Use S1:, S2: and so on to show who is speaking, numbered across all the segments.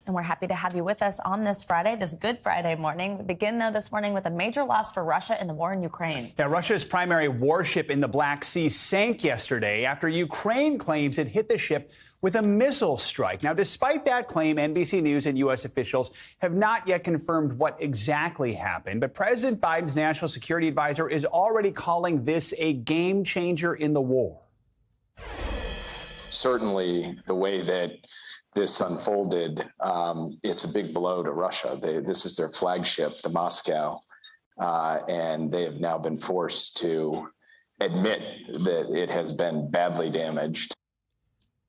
S1: And we're happy to have you with us on this Friday, this Good Friday morning. We begin, though, this morning with a major loss for Russia in the war in Ukraine.
S2: Yeah, Russia's primary warship in the Black Sea sank yesterday after Ukraine claims it hit the ship with a missile strike. Now, despite that claim, NBC News and U.S. officials have not yet confirmed what exactly happened. But President Biden's national security advisor is already calling this a game changer in the war.
S3: Certainly, the way that this unfolded, it's a big blow to Russia. This is their flagship, the Moscow, and they have now been forced to admit that it has been badly damaged.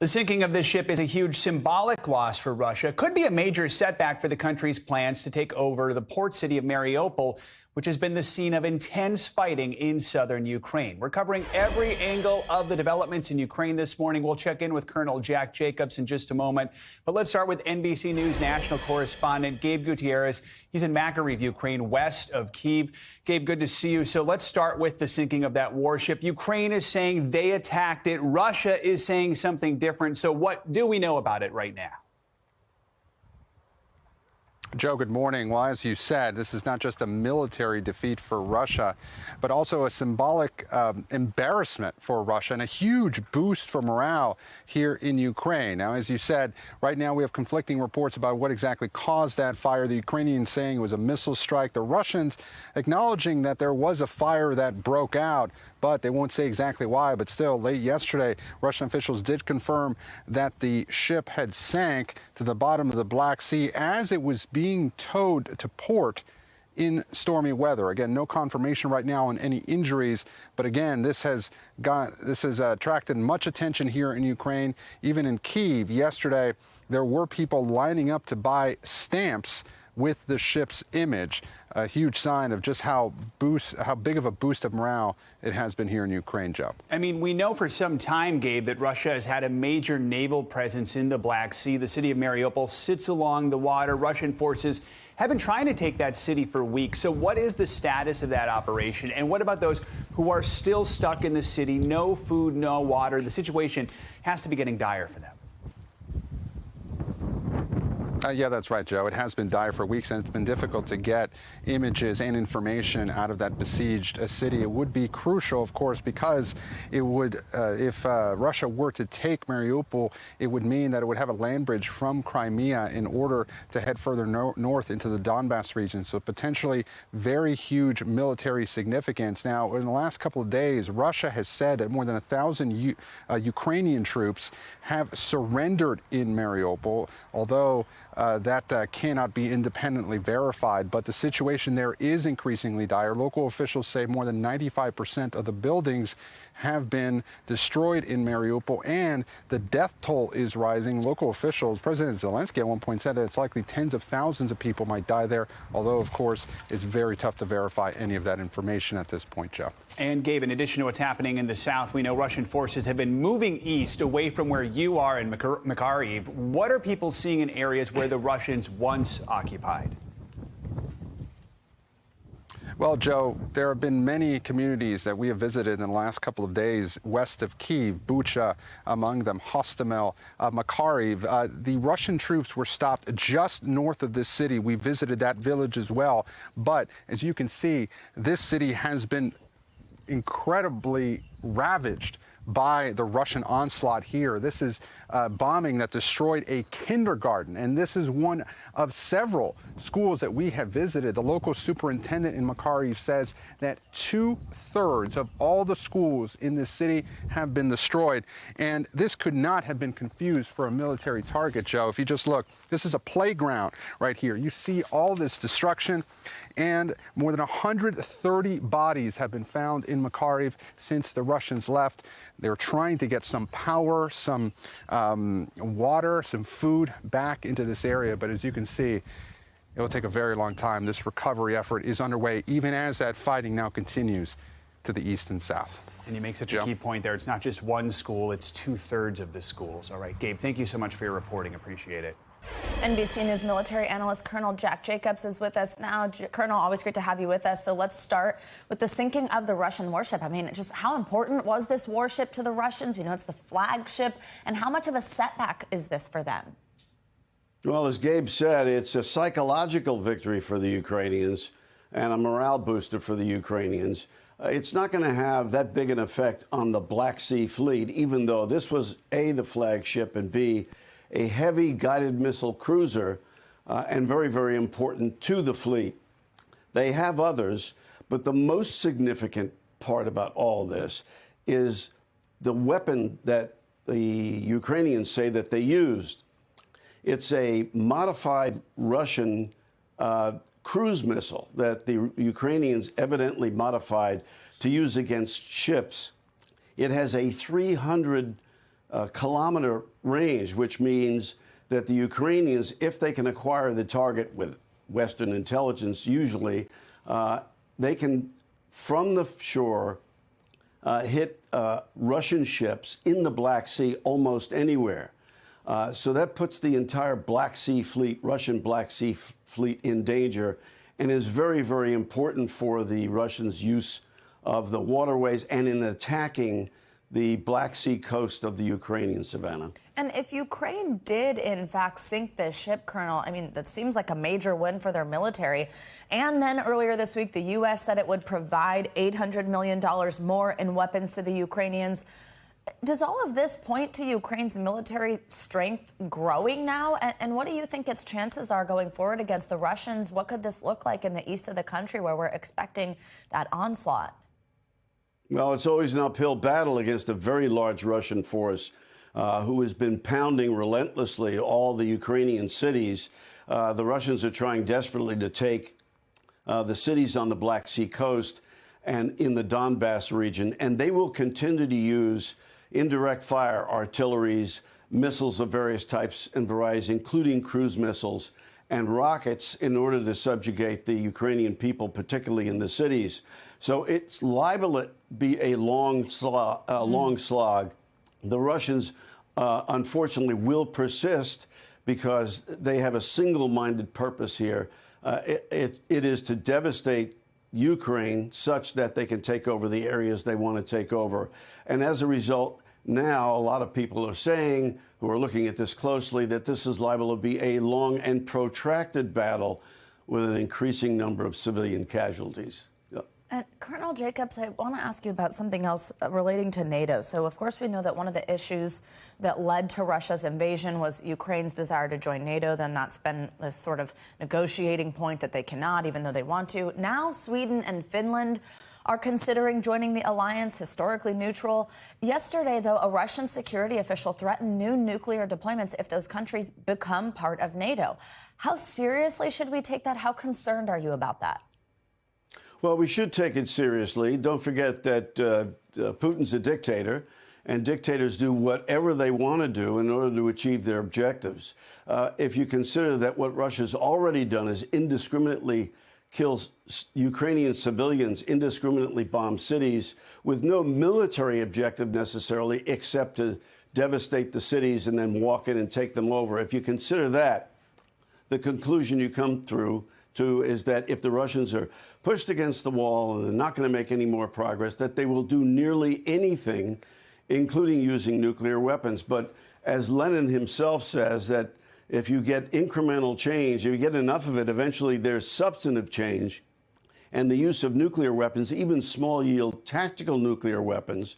S2: The sinking of this ship is a huge symbolic loss for Russia. It could be a major setback for the country's plans to take over the port city of Mariupol, which has been the scene of intense fighting in southern Ukraine. We're covering every angle of the developments in Ukraine this morning. We'll check in with Colonel Jack Jacobs in just a moment. But let's start with NBC News national correspondent Gabe Gutierrez. He's in Makariv, Ukraine, west of Kyiv. Gabe, good to see you. So let's start with the sinking of that warship. Ukraine is saying they attacked it. Russia is saying something different. So what do we know about it right now?
S4: Joe, good morning. Well, as you said, this is not just a military defeat for Russia, but also a symbolic embarrassment for Russia and a huge boost for morale here in Ukraine. Now, as you said, right now we have conflicting reports about what exactly caused that fire. The Ukrainians saying it was a missile strike. The Russians acknowledging that there was a fire that broke out, but they won't say exactly why. But still, late yesterday, Russian officials did confirm that the ship had sank to the bottom of the Black Sea as it was being towed to port in stormy weather. Again, no confirmation right now on any injuries, but again, this has attracted much attention here in Ukraine. Even in Kyiv yesterday, there were people lining up to buy stamps with the ship's image, a huge sign of just how big of a boost of morale it has been here in Ukraine, Joe.
S2: I mean, we know for some time, Gabe, that Russia has had a major naval presence in the Black Sea. The city of Mariupol sits along the water. Russian forces have been trying to take that city for weeks. So what is the status of that operation? And what about those who are still stuck in the city? No food, no water. The situation has to be getting dire for them.
S4: Yeah, that's right, Joe. It has been dire for weeks, and it's been difficult to get images and information out of that besieged city. It would be crucial, of course, because it would, if Russia were to take Mariupol, it would mean that it would have a land bridge from Crimea in order to head further north into the Donbass region. So potentially very huge military significance. Now, in the last couple of days, Russia has said that more than 1,000 Ukrainian troops have surrendered in Mariupol, although that cannot be independently verified. But the situation there is increasingly dire. Local officials say more than 95% of the buildings have been destroyed in Mariupol, and the death toll is rising. Local officials, President Zelensky at one point said that it's likely tens of thousands of people might die there, although, of course, it's very tough to verify any of that information at this point, Joe.
S2: And, Gabe, in addition to what's happening in the south, we know Russian forces have been moving east away from where you are in Makariv. What are people seeing in areas where the Russians once occupied?
S4: Well, Joe, there have been many communities that we have visited in the last couple of days west of Kyiv, Bucha, among them Hostomel, Makariv. The Russian troops were stopped just north of this city. We visited that village as well. But as you can see, this city has been incredibly ravaged by the Russian onslaught here. This is bombing that destroyed a kindergarten, and this is one of several schools that we have visited. The local superintendent in Makariv says that 2/3 of all the schools in this city have been destroyed, and this could not have been confused for a military target, Joe. If you just look, this is a playground right here. You see all this destruction, and more than 130 bodies have been found in Makariv since the Russians left. They're trying to get some power, some water, some food back into this area. But as you can see, it will take a very long time. This recovery effort is underway, even as that fighting now continues to the east and south.
S2: And you make such a key point there. It's not just one school, it's 2/3 of the schools. All right, Gabe, thank you so much for your reporting. Appreciate it.
S1: NBC News military analyst Colonel Jack Jacobs is with us now. Colonel, always great to have you with us. So let's start with the sinking of the Russian warship. I mean, just how important was this warship to the Russians? We know it's the flagship. And how much of a setback is this for them?
S5: Well, as Gabe said, it's a psychological victory for the Ukrainians and a morale booster for the Ukrainians. It's not going to have that big an effect on the Black Sea Fleet, even though this was A, the flagship, and B, a heavy guided missile cruiser, and very, very important to the fleet. They have others, but the most significant part about all this is the weapon that the Ukrainians say that they used. It's a modified Russian cruise missile that the Ukrainians evidently modified to use against ships. It has a 300 kilometer range, which means that the Ukrainians, if they can acquire the target with Western intelligence, usually, they can, from the shore, hit Russian ships in the Black Sea almost anywhere. So that puts the entire Black Sea fleet, Russian Black Sea fleet, in danger, and is very, very important for the Russians' use of the waterways and in attacking the Black Sea coast of the Ukrainian Savannah.
S1: And if Ukraine did, in fact, sink this ship, Colonel, I mean, that seems like a major win for their military. And then earlier this week, the U.S. said it would provide $800 million more in weapons to the Ukrainians. Does all of this point to Ukraine's military strength growing now? And what do you think its chances are going forward against the Russians? What could this look like in the east of the country where we're expecting that onslaught?
S5: Well, it's always an uphill battle against a very large Russian force who has been pounding relentlessly all the Ukrainian cities. The Russians are trying desperately to take the cities on the Black Sea coast and in the Donbass region, and they will continue to use indirect fire artilleries, missiles of various types and varieties, including cruise missiles and rockets, in order to subjugate the Ukrainian people, particularly in the cities. So it's liable to be a long slog. The Russians, unfortunately, will persist because they have a single-minded purpose here. It is to devastate Ukraine such that they can take over the areas they want to take over. And as a result, now a lot of people are saying, who are looking at this closely, that this is liable to be a long and protracted battle with an increasing number of civilian casualties.
S1: And Colonel Jacobs, I want to ask you about something else relating to NATO. So, of course, we know that one of the issues that led to Russia's invasion was Ukraine's desire to join NATO. Then that's been this sort of negotiating point that they cannot, even though they want to. Now, Sweden and Finland are considering joining the alliance, historically neutral. Yesterday, though, a Russian security official threatened new nuclear deployments if those countries become part of NATO. How seriously should we take that? How concerned are you about that?
S5: Well, we should take it seriously. Don't forget that Putin's a dictator, and dictators do whatever they want to do in order to achieve their objectives. If you consider that what Russia's already done is indiscriminately kill Ukrainian civilians, indiscriminately bomb cities with no military objective necessarily except to devastate the cities and then walk in and take them over. If you consider that, the conclusion you come through to is that if the Russians are pushed against the wall and they're not going to make any more progress, that they will do nearly anything, including using nuclear weapons. But as Lenin himself says, that if you get incremental change, if you get enough of it, eventually there's substantive change. And the use of nuclear weapons, even small-yield tactical nuclear weapons,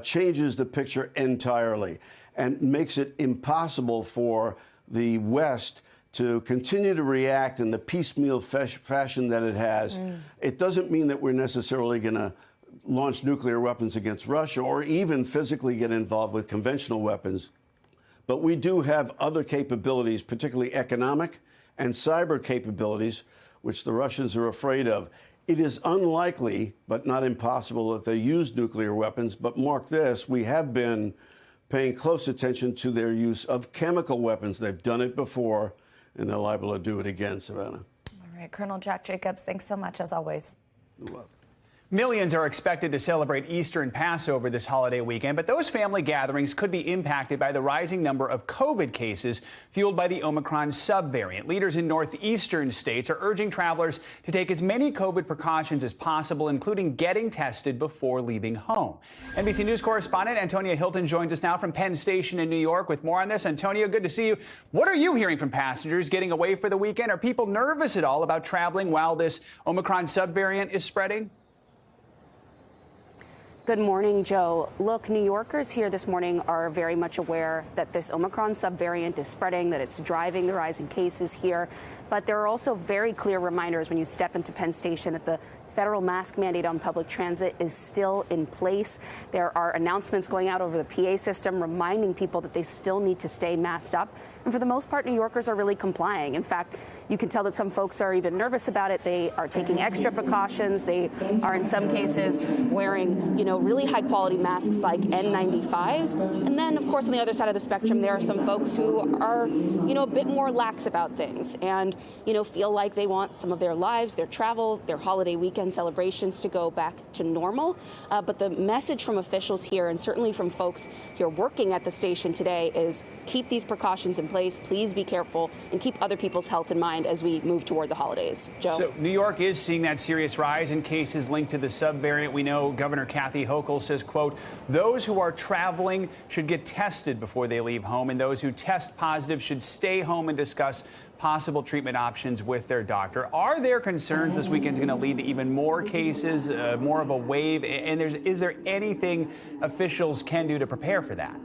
S5: changes the picture entirely and makes it impossible for the West to continue to react in the piecemeal fashion that it has. It doesn't mean that we're necessarily going to launch nuclear weapons against Russia or even physically get involved with conventional weapons. But we do have other capabilities, particularly economic and cyber capabilities, which the Russians are afraid of. It is unlikely, but not impossible, that they use nuclear weapons. But mark this, we have been paying close attention to their use of chemical weapons. They've done it before, and they're liable to do it again, Savannah.
S1: All right, Colonel Jack Jacobs, thanks so much, as always.
S5: You're welcome.
S2: Millions are expected to celebrate Easter and Passover this holiday weekend, but those family gatherings could be impacted by the rising number of COVID cases fueled by the Omicron subvariant. Leaders in northeastern states are urging travelers to take as many COVID precautions as possible, including getting tested before leaving home. NBC News correspondent Antonia Hilton joins us now from Penn Station in New York with more on this. Antonia, good to see you. What are you hearing from passengers getting away for the weekend? Are people nervous at all about traveling while this Omicron subvariant is spreading?
S6: Good morning, Joe. Look, New Yorkers here this morning are very much aware that this Omicron subvariant is spreading, that it's driving the rise in cases here. But there are also very clear reminders when you step into Penn Station that the federal mask mandate on public transit is still in place. There are announcements going out over the PA system reminding people that they still need to stay masked up. And for the most part, New Yorkers are really complying. In fact, you can tell that some folks are even nervous about it. They are taking extra precautions. They are in some cases wearing, really high quality masks like N95s. And then, of course, on the other side of the spectrum, there are some folks who are, a bit more lax about things and, feel like they want some of their lives, their travel, their holiday weekend celebrations to go back to normal. But the message from officials here, and certainly from folks here working at the station today, is keep these precautions in place. Please be careful and keep other people's health in mind as we move toward the holidays. Joe?
S2: So New York is seeing that serious rise in cases linked to the subvariant. We know Governor Kathy Hochul says, quote, those who are traveling should get tested before they leave home, and those who test positive should stay home and discuss possible treatment options with their doctor. Are there concerns this weekend is going to lead to even more cases, more of a wave? And is there anything officials can do to prepare for that?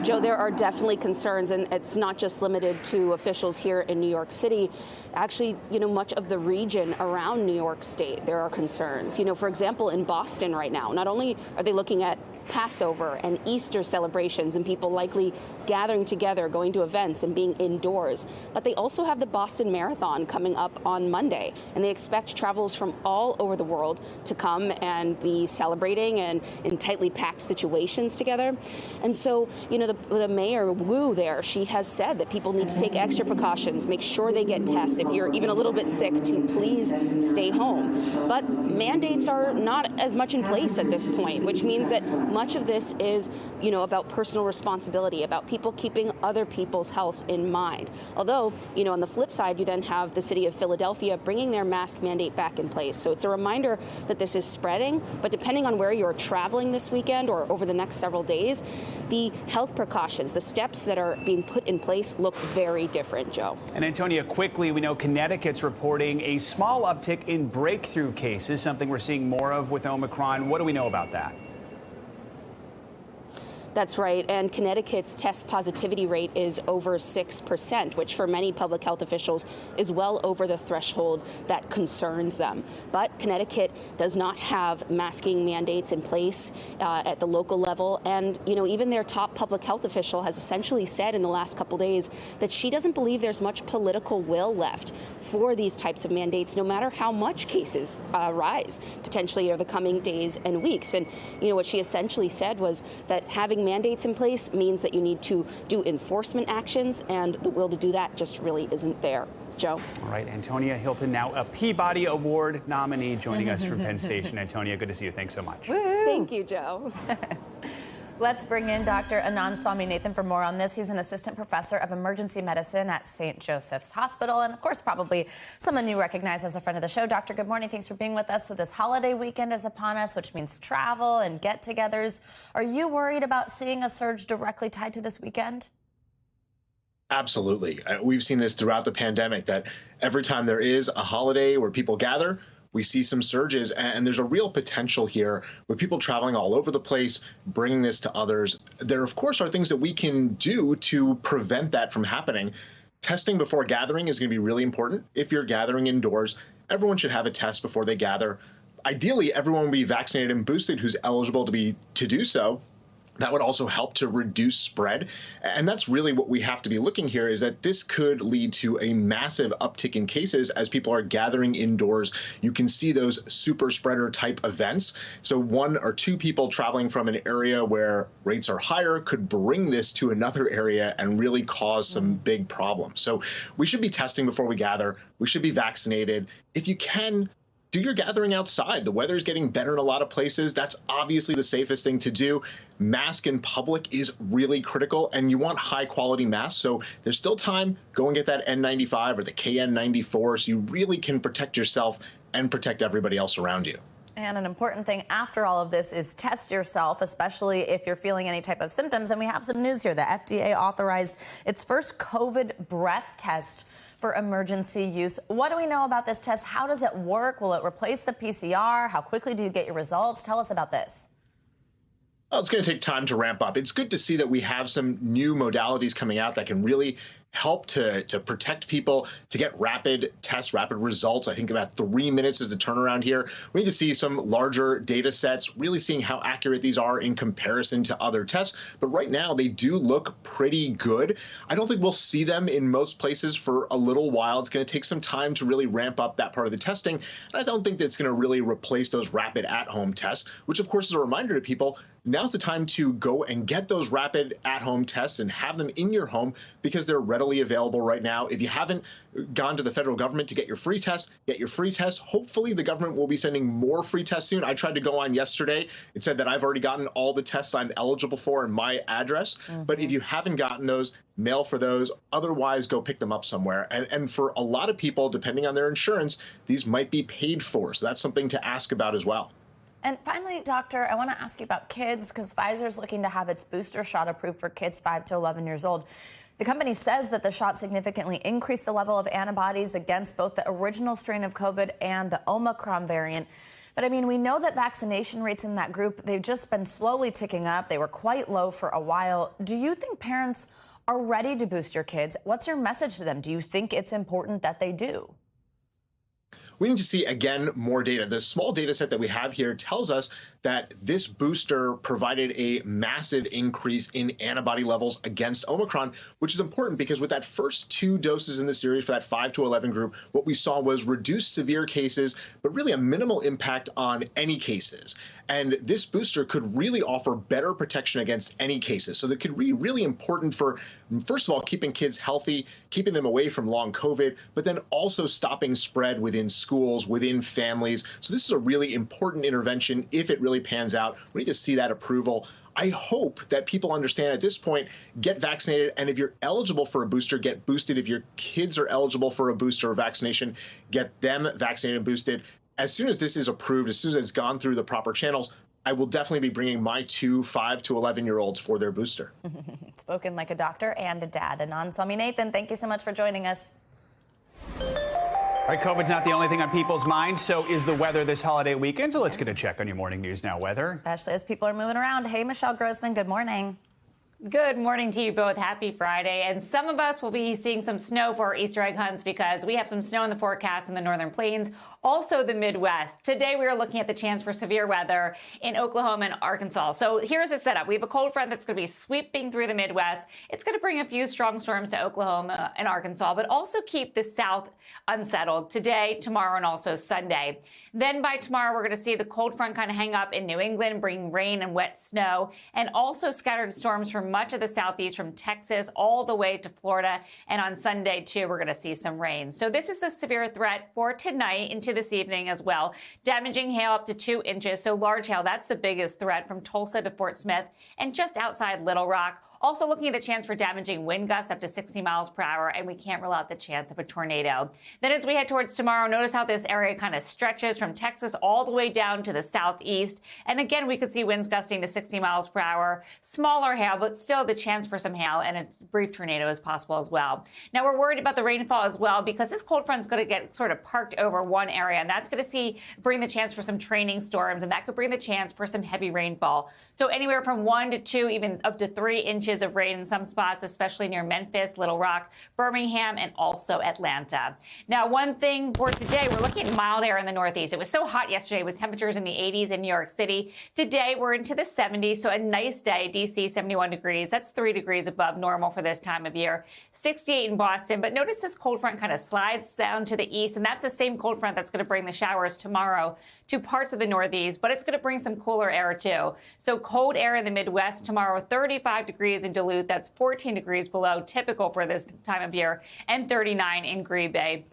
S6: Joe, there are definitely concerns, and it's not just limited to officials here in New York City. Actually, much of the region around New York State, there are concerns. For example, in Boston right now, not only are they looking at Passover and Easter celebrations and people likely gathering together, going to events and being indoors, but they also have the Boston Marathon coming up on Monday, and they expect travelers from all over the world to come and be celebrating and in tightly packed situations together. And so, the mayor, Wu, there, she has said that people need to take extra precautions, make sure they get tests. If you're even a little bit sick, to please stay home. But mandates are not as much in place at this point, which means that much of this is, about personal responsibility, about people keeping other people's health in mind. Although, on the flip side, you then have the city of Philadelphia bringing their mask mandate back in place. So it's a reminder that this is spreading, but depending on where you're traveling this weekend or over the next several days, the health precautions, the steps that are being put in place look very different, Joe.
S2: And Antonia, quickly, we know Connecticut's reporting a small uptick in breakthrough cases, something we're seeing more of with Omicron. What do we know about that?
S6: That's right. And Connecticut's test positivity rate is over 6%, which for many public health officials is well over the threshold that concerns them. But Connecticut does not have masking mandates in place at the local level. And, even their top public health official has essentially said in the last couple days that she doesn't believe there's much political will left for these types of mandates, no matter how much cases rise potentially over the coming days and weeks. And, what she essentially said was that having mandates in place means that you need to do enforcement actions, and the will to do that just really isn't there. Joe?
S2: All right, Antonia Hilton, now a Peabody Award nominee, joining us from Penn Station. Antonia, good to see you. Thanks so much.
S1: Woo.
S6: Thank you, Joe.
S1: Let's bring in Dr. Anand Swaminathan for more on this. He's an assistant professor of emergency medicine at St. Joseph's Hospital, and of course, probably someone you recognize as a friend of the show. Doctor, good morning. Thanks for being with us. So this holiday weekend is upon us, which means travel and get-togethers. Are you worried about seeing a surge directly tied to this weekend?
S7: Absolutely. We've seen this throughout the pandemic, that every time there is a holiday where people gather, we see some surges, and there's a real potential here with people traveling all over the place, bringing this to others. There, of course, are things that we can do to prevent that from happening. Testing before gathering is going to be really important. If you're gathering indoors, everyone should have a test before they gather. Ideally, everyone will be vaccinated and boosted who's eligible to do so. That would also help to reduce spread. And that's really what we have to be looking here, is that this could lead to a massive uptick in cases as people are gathering indoors. You can see those super spreader type events. So one or two people traveling from an area where rates are higher could bring this to another area and really cause some big problems. So we should be testing before we gather. We should be vaccinated. If you can, do your gathering outside. The weather is getting better in a lot of places. That's obviously the safest thing to do. Mask in public is really critical, and you want high quality masks. So there's still time. Go and get that N95 or the KN94 so you really can protect yourself and protect everybody else around you.
S1: And an important thing after all of this is test yourself, especially if you're feeling any type of symptoms. And we have some news here. The FDA authorized its first COVID breath test for emergency use. What do we know about this test? How does it work? Will it replace the PCR? How quickly do you get your results? Tell us about this.
S7: Well, it's going to take time to ramp up. It's good to see that we have some new modalities coming out that can really help to protect people, to get rapid tests, rapid results. I think about 3 minutes is the turnaround here. We need to see some larger data sets, really seeing how accurate these are in comparison to other tests. But right now, they do look pretty good. I don't think we'll see them in most places for a little while. It's going to take some time to really ramp up that part of the testing. And I don't think that it's going to really replace those rapid at-home tests, which, of course, is a reminder to people. Now's the time to go and get those rapid at-home tests and have them in your home because they're readily available right now. If you haven't gone to the federal government to get your free test, get your free test. Hopefully the government will be sending more free tests soon. I tried to go on yesterday. It said that I've already gotten all the tests I'm eligible for in my address. But if you haven't gotten those, mail for those. Otherwise, go pick them up somewhere. And for a lot of people, depending on their insurance, these might be paid for. So that's something to ask about as well.
S1: And finally, doctor, I want to ask you about kids because Pfizer's looking to have its booster shot approved for kids 5 to 11 years old. The company says that the shot significantly increased the level of antibodies against both the original strain of COVID and the Omicron variant. But I mean, we know that vaccination rates in that group, they've just been slowly ticking up. They were quite low for a while. Do you think parents are ready to boost your kids? What's your message to them? Do you think it's important that they do?
S7: We need to see, again, more data. The small data set that we have here tells us that this booster provided a massive increase in antibody levels against Omicron, which is important because with that first 2 doses in the series for that 5 to 11 group, what we saw was reduced severe cases, but really a minimal impact on any cases. And this booster could really offer better protection against any cases. So that could be really important for, first of all, keeping kids healthy, keeping them away from long COVID, but then also stopping spread within schools, within families. So this is a really important intervention if it really pans out. We need to see that approval. I hope that people understand at this point, get vaccinated. And if you're eligible for a booster, get boosted. If your kids are eligible for a booster or vaccination, get them vaccinated and boosted. As soon as this is approved, as soon as it's gone through the proper channels, I will definitely be bringing my 2 5 to 11-year-olds for their booster.
S1: Spoken like a doctor and a dad. Anand Swaminathan, thank you so much for joining us.
S2: All right, COVID's not the only thing on people's minds, so is the weather this holiday weekend. So let's get a check on your morning news now weather.
S1: Especially as people are moving around. Hey, Michelle Grossman, good morning.
S8: Good morning to you both. Happy Friday. And some of us will be seeing some snow for our Easter egg hunts because we have some snow in the forecast in the northern plains, also the Midwest. Today we are looking at the chance for severe weather in Oklahoma and Arkansas. So here's the setup. We have a cold front that's going to be sweeping through the Midwest. It's going to bring a few strong storms to Oklahoma and Arkansas, but also keep the South unsettled today, tomorrow, and also Sunday. Then by tomorrow, we're going to see the cold front kind of hang up in New England, bring rain and wet snow, and also scattered storms from much of the southeast from Texas all the way to Florida. And on Sunday, too, we're going to see some rain. So this is the severe threat for tonight into this evening as well. Damaging hail up to 2 inches. So large hail, that's the biggest threat from Tulsa to Fort Smith and just outside Little Rock. Also looking at the chance for damaging wind gusts up to 60 miles per hour, and we can't rule out the chance of a tornado. Then as we head towards tomorrow, notice how this area kind of stretches from Texas all the way down to the southeast. And again, we could see winds gusting to 60 miles per hour. Smaller hail, but still the chance for some hail and a brief tornado is possible as well. Now we're worried about the rainfall as well because this cold front is going to get sort of parked over one area, and that's going to bring the chance for some training storms, and that could bring the chance for some heavy rainfall. So anywhere from 1 to 2, even up to 3 inches of rain in some spots, especially near Memphis, Little Rock, Birmingham, and also Atlanta. Now, one thing for today, we're looking at mild air in the Northeast. It was so hot yesterday with temperatures in the 80s in New York City. Today, we're into the 70s, so a nice day. DC, 71 degrees. That's 3 degrees above normal for this time of year. 68 in Boston, but notice this cold front kind of slides down to the east, and that's the same cold front that's going to bring the showers tomorrow to parts of the Northeast, but it's going to bring some cooler air too. So cold air in the Midwest tomorrow, 35 degrees in Duluth. That's 14 degrees below typical for this time of year, and 39 in Green Bay.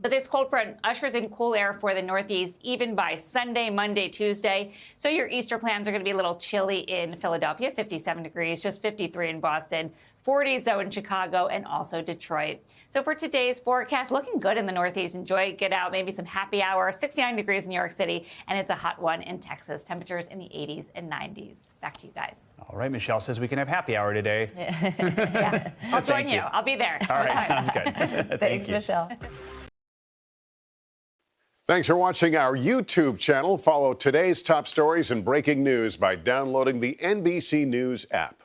S8: But this cold front ushers in cool air for the Northeast even by Sunday, Monday, Tuesday. So your Easter plans are going to be a little chilly in Philadelphia, 57 degrees, just 53 in Boston, 40s though in Chicago and also Detroit. So for today's forecast, looking good in the Northeast. Enjoy it, get out, maybe some happy hour, 69 degrees in New York City, and it's a hot one in Texas. Temperatures in the 80s and 90s. Back to you guys.
S2: All right, Michelle says we can have happy hour today.
S8: Yeah. I'll join you. I'll be there.
S2: All right, sounds good.
S1: Thanks, Michelle.
S9: Thanks for watching our YouTube channel. Follow today's top stories and breaking news by downloading the NBC News app.